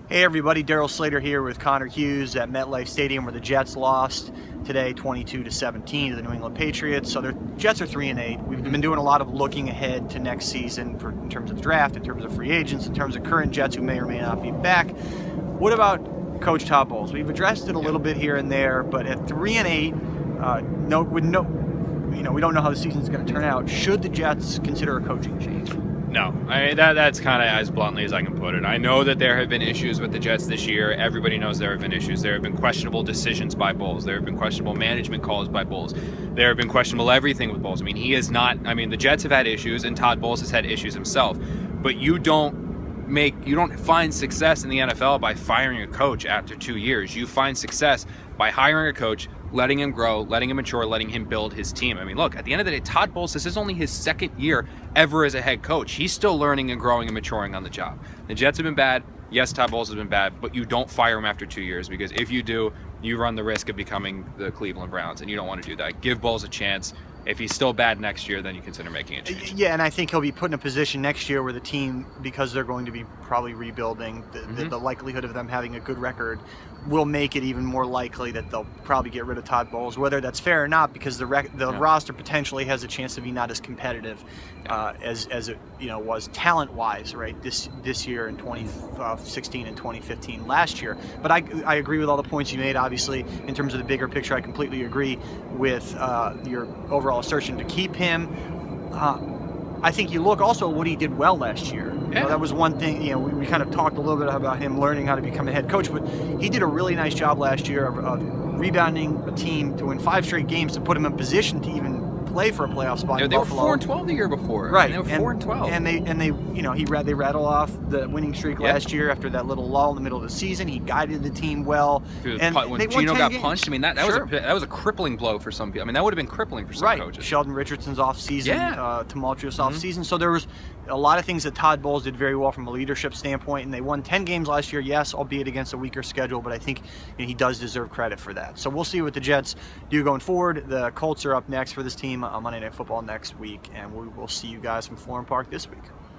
Hey everybody, Darryl Slater here with Connor Hughes at MetLife Stadium, where the Jets lost today 22-17 to the New England Patriots. So the Jets are 3-8. We've been doing a lot of looking ahead to next season in terms of the draft, in terms of free agents, in terms of current Jets who may or may not be back. What about Coach Todd Bowles? We've addressed it a little bit here and there, but at 3-8, we don't know how the season's going to turn out. Should the Jets consider a coaching change? No, that's kind of as bluntly as I can put it. I know that there have been issues with the Jets this year. Everybody knows there have been issues. There have been questionable decisions by Bowles. There have been questionable management calls by Bowles. There have been questionable everything with Bowles. The Jets have had issues, and Todd Bowles has had issues himself. But you don't find success in the NFL by firing a coach after 2 years. You find success by hiring a coach, letting him grow, letting him mature, letting him build his team. Look, at the end of the day, Todd Bowles, this is only his second year ever as a head coach. He's still learning and growing and maturing on the job. The Jets have been bad. Yes, Todd Bowles has been bad, but you don't fire him after 2 years, because if you do, you run the risk of becoming the Cleveland Browns, and you don't want to do that. Give Bowles a chance. If he's still bad next year, then you consider making a change. Yeah, and I think he'll be put in a position next year where the team, because they're going to be probably rebuilding, the likelihood of them having a good record will make it even more likely that they'll probably get rid of Todd Bowles, whether that's fair or not, because the roster potentially has a chance to be not as competitive as it was talent-wise, right, this year in 2016 and 2015 last year. But I agree with all the points you made. Obviously, in terms of the bigger picture, I completely agree with your overall assertion to keep him. I think you look also at what he did well last year. Yeah. That was one thing. We kind of talked a little bit about him learning how to become a head coach, but he did a really nice job last year of rebounding a team to win 5 straight games to put him in position to even play for a playoff spot. They were 4-12 the year before. Right. They were 4-12. And they rattled off the winning streak last year after that little lull in the middle of the season. He guided the team well. When Gino got punched, Sure. that was a crippling blow for some people. That would have been crippling for some coaches. Sheldon Richardson's off-season, tumultuous off-season. So there was a lot of things that Todd Bowles did very well from a leadership standpoint, and they won 10 games last year, yes, albeit against a weaker schedule, but I think he does deserve credit for that. So we'll see what the Jets do going forward. The Colts are up next for this team on Monday Night Football next week, and we will see you guys from Florham Park this week.